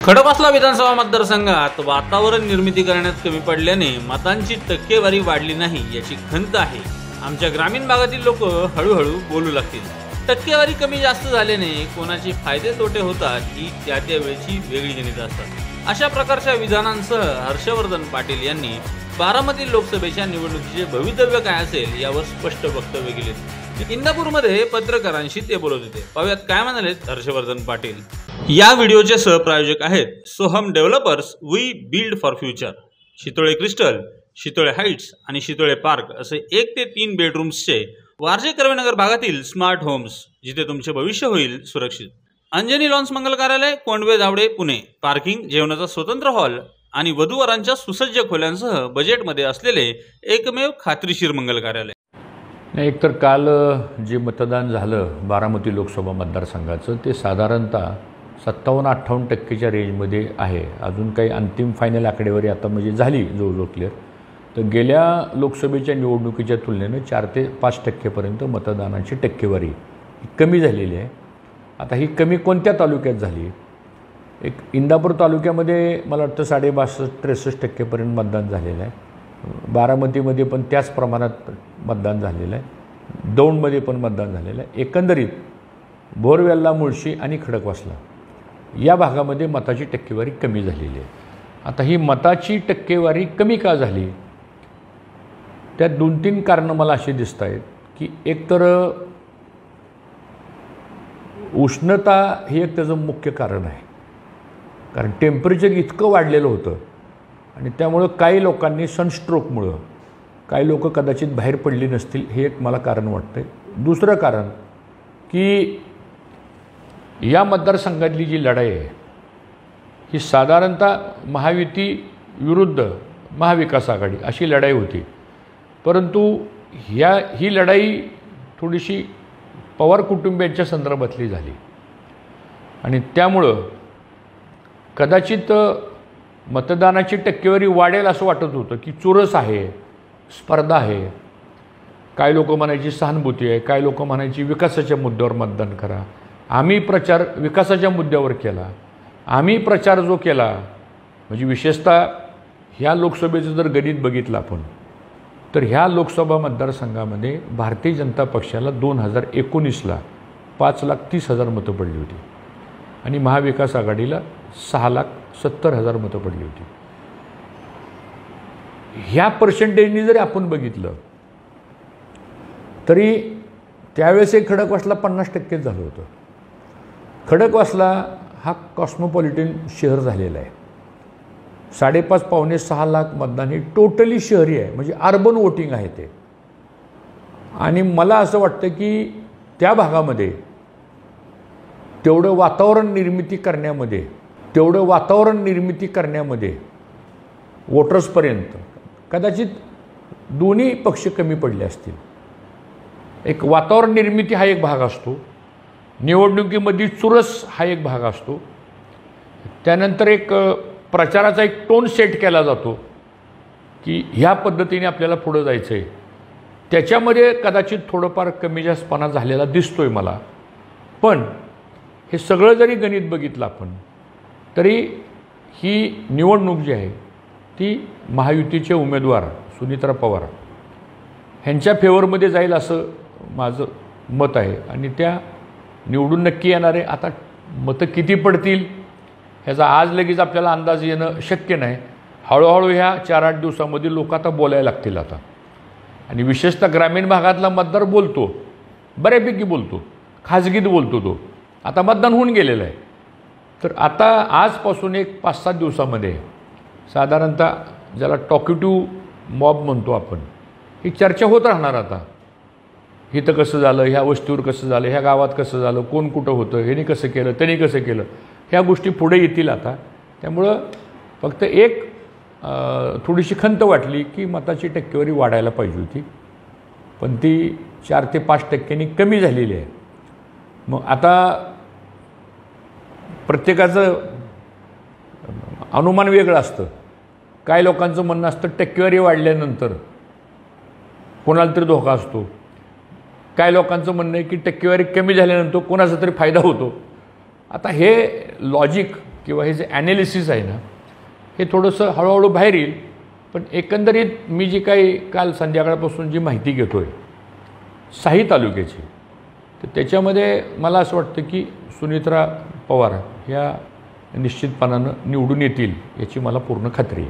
खडकवासला विधानसभा मतदारसंघात वातावरण निर्मिती करण्यात कमी पडल्याने मतांची टक्केवारी वाढली नाही याची खंत आहे। आमच्या ग्रामीण भागातील लोक हळूहळू बोलू लागतील। टक्केवारी कमी जास्त झाल्याने कोणाचे फायदे तोटे होतात ही त्या वेळची वेगळी गणित असतात। अशा प्रकारच्या विधानांसह हर्षवर्धन पाटील यांनी बारामती लोकसभेच्या निवडणुकीचे भवितव्य काय असेल यावर स्पष्ट वक्तव्य केले। इंदापूरमध्ये पत्रकारांशी ते बोलत होते। पाहूयात काय म्हणाले हर्षवर्धन पाटील। या व्हिडिओचे सहप्रायोजक आहेत Soham developers, we build for future, Shitole crystal, Shitole heights आणि शितोळे पार्क असे 1 ते 3 बेडरूम्सचे वारजे कर्वेनगर भागातील स्मार्ट होम्स, जिथे तुमचे भविष्य होईल सुरक्षित। अंजनी लॉन्स मंगल कार्यालय, कोंडवे धावडे, पुणे। पार्किंग, जेवणाचा स्वतंत्र हॉल आणि वधूवरांच्या सुसज्ज खोल्यांसह बजेटमध्ये असलेले एकमेव खात्रीशीर मंगल कार्यालय। एकतर काल जे मतदान झालं बारामती लोकसभा मतदारसंघाचं ते साधारणतः 57-58% रेंजमध्ये आहे। अजून काही अंतिम फायनल आकडेवारी आता म्हणजे झाली जवळजवळ क्लिअर। तर गेल्या लोकसभेच्या निवडणुकीच्या तुलनेनं 4 ते 5% मतदानाची टक्केवारी कमी झालेली आहे। आता ही कमी कोणत्या तालुक्यात झाली? एक इंदापूर तालुक्यामध्ये मला वाटतं 62-63% मतदान झालेलं आहे। बारामतीमध्ये पण त्याच प्रमाणात मतदान झालेलं आहे। दौंडमध्ये पण मतदान झालेलं आहे। एकंदरीत बोरवेल्ला, मुळशी आणि खडकवासला या भागामध्ये मताची टक्केवारी कमी झालेली आहे। आता ही मताची टक्केवारी कमी का झाली? त्यात 2-3 कारणं मला अशी दिसत आहेत की एकतर उष्णता हे एक त्याचं मुख्य कारण आहे। कारण टेम्परेचर इतकं वाढलेलं होतं आणि त्यामुळं काही लोकांनी सनस्ट्रोकमुळं काही लोक कदाचित बाहेर पडली नसतील, हे एक मला कारण वाटतं आहे। दुसरं कारण की या मतदारसंघातली जी लढाई आहे ही साधारणतः महायुती विरुद्ध महाविकास आघाडी अशी लढाई होती, परंतु ही लढाई थोडीशी पवार कुटुंबियांच्या संदर्भातली झाली आणि त्यामुळं कदाचित मतदानाची टक्केवारी वाढेल असं वाटत होतं की चुरस आहे, स्पर्धा आहे। काही लोक म्हणायची सहानुभूती आहे, काही लोक म्हणायची विकासाच्या मुद्द्यावर मतदान करा। आम्ही प्रचार विकासाच्या मुद्द्यावर केला। आम्ही प्रचार जो केला म्हणजे विशेषतः ह्या लोकसभेचं जर गणित बघितलं आपण तर ह्या लोकसभा मतदारसंघामध्ये भारतीय जनता पक्षाला 2019ला 5,30,000 मतं पडली होती आणि महाविकास आघाडीला 6,70,000 मतं पडली होती। ह्या पर्सेंटेजनी जरी आपण बघितलं तरी त्यावेळेस एक खडकवासला 50% झालं होतं। खडकवासला हा कॉस्मोपॉलिटन शहर झालेला आहे। 5.5-6 लाख मतदान हे टोटली शहरी आहे, म्हणजे अर्बन वोटिंग आहे ते। आणि मला असं वाटतं की त्या भागामध्ये तेवढं वातावरण निर्मिती करण्यामध्ये वोटर्सपर्यंत कदाचित दोन्ही पक्ष कमी पडले असतील। एक वातावरण निर्मिती हा एक भाग असतो, निवडणुकीमध्ये चुरस हा एक भाग असतो, त्यानंतर एक प्रचाराचा एक टोन सेट केला जातो की ह्या पद्धतीने आपल्याला पुढे जायचं आहे। त्याच्यामध्ये कदाचित थोडंफार कमी जास्तपणा झालेला दिसतोय मला। पण हे सगळं जरी गणित बघितलं आपण तरी ही निवडणूक जी आहे ती महायुतीचे उमेदवार सुनीत्रा पवार ह्यांच्या फेवरमध्ये जाईल असं माझं मत आहे आणि त्या निवडून नक्की येणार आहे। आता मतं किती पडतील ह्याचा आज लगेच आपल्याला अंदाज येणं शक्य नाही। हळूहळू ह्या 4-8 दिवसामध्ये लोक आता बोलायला लागतील आता। आणि विशेषतः ग्रामीण भागातला मतदार बोलतो, बऱ्यापैकी बोलतो, खाजगीत बोलतो तो। आता मतदान होऊन गेलेलं आहे। तर आता आजपासून एक 5-7 दिवसामध्ये साधारणतः ज्याला टॉकेटिव्ह मॉब म्हणतो आपण, ही चर्चा होत राहणार। आता इथं कसं झालं, ह्या वस्तीवर कसं झालं, ह्या गावात कसं झालं, कोण कुठं होतं, ह्याने कसं केलं, त्याने कसं केलं, ह्या गोष्टी पुढे येतील आता। त्यामुळं फक्त एक थोडीशी खंत वाटली की मताची टक्केवारी वाढायला पाहिजे होती, पण ती 4 ते 5% कमी झालेली आहे। मग आता प्रत्येकाचं अनुमान वेगळं असतं। काही लोकांचं म्हणणं असतं टक्केवारी वाढल्यानंतर कोणाला तरी धोका असतो, काही लोकांचं म्हणणं आहे की टक्केवारी कमी झाल्यानंतर कोणाचा तरी फायदा होतो। आता हे लॉजिक किंवा हे जे ॲनालिसिस आहे ना, हे थोडंसं हळूहळू बाहेर येईल. पण एकंदरीत मी जी काही काल संध्याकाळपासून जी माहिती घेतो आहे 6 तालुक्याची, तर त्याच्यामध्ये मला असं वाटतं की सुनेत्रा पवार ह्या निश्चितपणानं निवडून येतील याची मला पूर्ण खात्री आहे.